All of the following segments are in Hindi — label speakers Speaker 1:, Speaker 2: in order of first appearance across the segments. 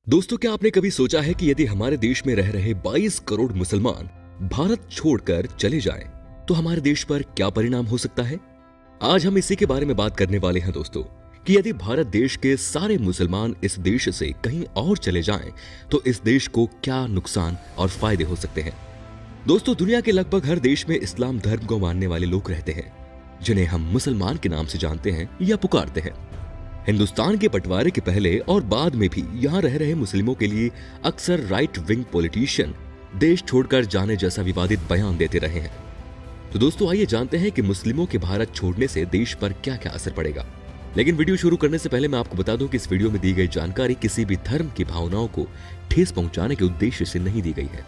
Speaker 1: दोस्तों, क्या आपने कभी सोचा है कि यदि हमारे देश में रह रहे 22 करोड़ मुसलमान भारत छोड़कर चले जाएं, तो हमारे देश पर क्या परिणाम हो सकता है। आज हम इसी के बारे में बात करने वाले हैं दोस्तों, कि यदि भारत देश के सारे मुसलमान इस देश से कहीं और चले जाएं, तो इस देश को क्या नुकसान और फायदे हो सकते हैं। दोस्तों, दुनिया के लगभग हर देश में इस्लाम धर्म को मानने वाले लोग रहते हैं, जिन्हें हम मुसलमान के नाम से जानते हैं या पुकारते हैं। हिंदुस्तान के बंटवारे के पहले और बाद में भी यहाँ रह रहे मुस्लिमों के लिए अक्सर राइट विंग पॉलिटिशियन देश छोड़कर जाने जैसा विवादित बयान देते रहे हैं। तो दोस्तों, आइए जानते हैं कि मुस्लिमों के भारत छोड़ने से देश पर क्या क्या असर पड़ेगा। लेकिन वीडियो शुरू करने से पहले मैं आपको बता दूं कि इस वीडियो में दी गई जानकारी किसी भी धर्म की भावनाओं को ठेस पहुंचाने के उद्देश्य से नहीं दी गई है।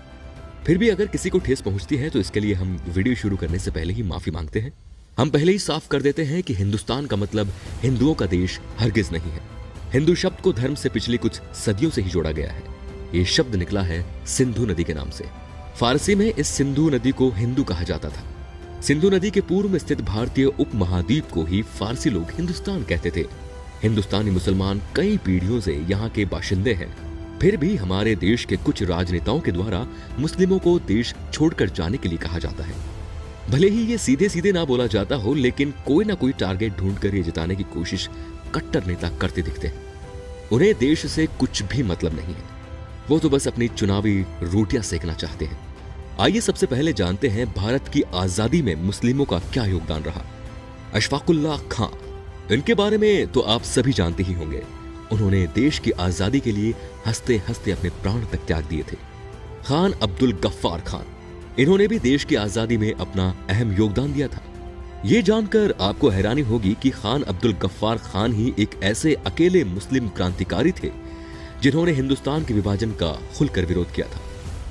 Speaker 1: फिर भी अगर किसी को ठेस पहुंचती है तो इसके लिए हम वीडियो शुरू करने से पहले ही माफी मांगते हैं। हम पहले ही साफ कर देते हैं कि हिंदुस्तान का मतलब हिंदुओं का देश हरगिज नहीं है। हिंदू शब्द को धर्म से पिछली कुछ सदियों से ही जोड़ा गया है। ये शब्द निकला है सिंधु नदी के नाम से। फारसी में इस सिंधु नदी को हिंदू कहा जाता था। सिंधु नदी के पूर्व में स्थित भारतीय उपमहाद्वीप को ही फारसी लोग हिंदुस्तान कहते थे। हिंदुस्तानी मुसलमान कई पीढ़ियों से यहाँ के बाशिंदे हैं। फिर भी हमारे देश के कुछ राजनेताओं के द्वारा मुस्लिमों को देश छोड़कर जाने के लिए कहा जाता है। भले ही ये सीधे सीधे ना बोला जाता हो, लेकिन कोई ना कोई टारगेट ढूंढकर ये जिताने की कोशिश कट्टर नेता करते दिखते हैं। उन्हें देश से कुछ भी मतलब नहीं है, वो तो बस अपनी चुनावी रोटियां सेकना चाहते हैं। आइए सबसे पहले जानते हैं भारत की आजादी में मुस्लिमों का क्या योगदान रहा। अशफाकुल्लाह खां, इनके बारे में तो आप सभी जानते ही होंगे। उन्होंने देश की आजादी के लिए हंसते हंसते अपने प्राण तक त्याग दिए थे। खान अब्दुल गफ्फार खान, इन्होंने भी देश की आजादी में अपना अहम योगदान दिया था। ये जानकर आपको हैरानी होगी कि खान अब्दुल गफ्फार खान ही एक ऐसे अकेले मुस्लिम क्रांतिकारी थे जिन्होंने हिंदुस्तान के विभाजन का खुलकर विरोध किया था।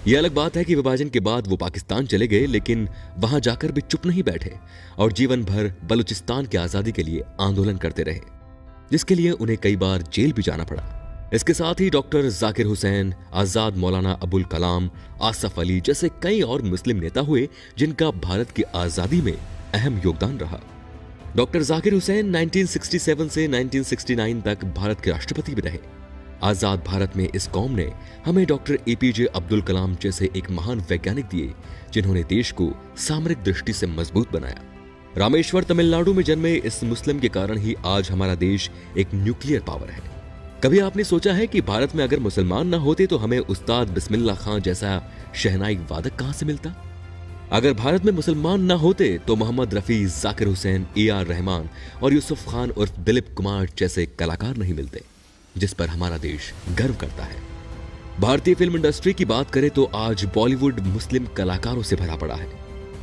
Speaker 1: यह अलग बात है कि विभाजन के बाद वो पाकिस्तान चले गए, लेकिन वहां जाकर भी चुप नहीं बैठे और जीवन भर बलूचिस्तान की आजादी के लिए आंदोलन करते रहे, जिसके लिए उन्हें कई बार जेल भी जाना पड़ा। इसके साथ ही डॉक्टर जाकिर हुसैन, आजाद मौलाना अबुल कलाम, आसफ अली जैसे कई और मुस्लिम नेता हुए जिनका भारत की आजादी में अहम योगदान रहा। डॉक्टर जाकिर हुसैन 1967 से 1969 तक भारत के राष्ट्रपति भी रहे। आजाद भारत में इस कौम ने हमें डॉक्टर एपीजे अब्दुल कलाम जैसे एक महान वैज्ञानिक दिए, जिन्होंने देश को सामरिक दृष्टि से मजबूत बनाया। रामेश्वर तमिलनाडु में जन्मे इस मुस्लिम के कारण ही आज हमारा देश एक न्यूक्लियर पावर है। कभी आपने सोचा है कि भारत में अगर मुसलमान ना होते तो हमें उस्ताद बिस्मिल्लाह खां जैसा शहनाई वादक कहां से मिलता। अगर भारत में मुसलमान ना होते तो मोहम्मद रफी, जाकिर हुसैन, AR रहमान और यूसुफ खान उर्फ दिलीप कुमार जैसे कलाकार नहीं मिलते, जिस पर हमारा देश गर्व करता है। भारतीय फिल्म इंडस्ट्री की बात करें तो आज बॉलीवुड मुस्लिम कलाकारों से भरा पड़ा है।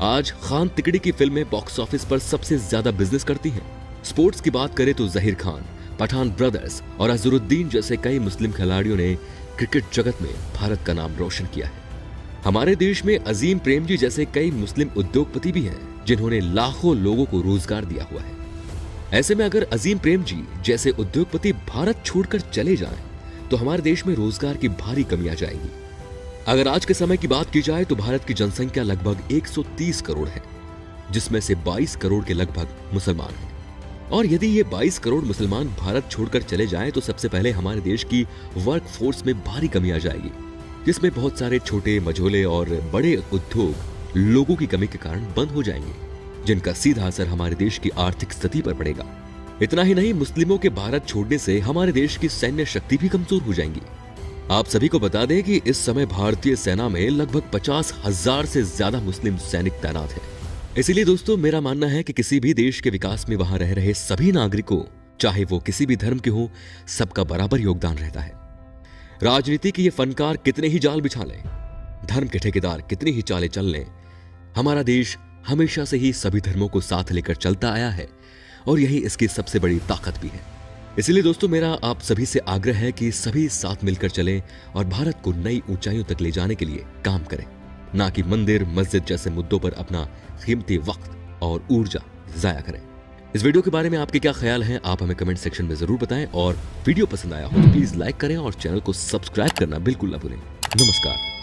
Speaker 1: आज खान तिकड़ी की फिल्में बॉक्स ऑफिस पर सबसे ज्यादा बिजनेस करती हैं। स्पोर्ट्स की बात करें तो जहीर खान, पठान ब्रदर्स और अजहरुद्दीन जैसे कई मुस्लिम खिलाड़ियों ने क्रिकेट जगत में भारत का नाम रोशन किया है। हमारे देश में अजीम प्रेमजी जैसे कई मुस्लिम उद्योगपति भी हैं, जिन्होंने लाखों लोगों को रोजगार दिया हुआ है। ऐसे में अगर अजीम प्रेमजी जैसे उद्योगपति भारत छोड़कर चले जाएं, तो हमारे देश में रोजगार की भारी कमी आ जाएगी। अगर आज के समय की बात की जाए तो भारत की जनसंख्या लगभग 130 करोड़ है, जिसमें से 22 करोड़ के लगभग मुसलमान हैं। और यदि ये 22 करोड़ मुसलमान भारत छोड़कर चले जाएं, तो सबसे पहले हमारे देश की वर्क फोर्स में भारी कमी आ जाएगी, जिसमें बहुत सारे छोटे मझोले और बड़े उद्योग लोगों की कमी के कारण बंद हो जाएंगे, जिनका सीधा असर हमारे देश की आर्थिक स्थिति पर पड़ेगा। इतना ही नहीं, मुस्लिमों के भारत छोड़ने से हमारे देश की सैन्य शक्ति भी कमजोर हो जाएंगी। आप सभी को बता दें कि इस समय भारतीय सेना में लगभग 50,000 से ज्यादा मुस्लिम सैनिक तैनात हैं। इसीलिए दोस्तों, मेरा मानना है कि किसी भी देश के विकास में वहां रह रहे सभी नागरिकों, चाहे वो किसी भी धर्म के हों, सबका बराबर योगदान रहता है। राजनीति के ये फनकार कितने ही जाल बिछा लें, धर्म के ठेकेदार कितनी ही चालें चल लें, हमारा देश हमेशा से ही सभी धर्मों को साथ लेकर चलता आया है और यही इसकी सबसे बड़ी ताकत भी है। इसलिए दोस्तों, मेरा आप सभी से आग्रह है कि सभी साथ मिलकर चलें और भारत को नई ऊंचाइयों तक ले जाने के लिए काम करें, ना कि मंदिर मस्जिद जैसे मुद्दों पर अपना कीमती वक्त और ऊर्जा जाया करें। इस वीडियो के बारे में आपके क्या ख्याल हैं, आप हमें कमेंट सेक्शन में जरूर बताएं और वीडियो पसंद आया हो तो प्लीज लाइक करें और चैनल को सब्सक्राइब करना बिल्कुल ना भूलें। नमस्कार।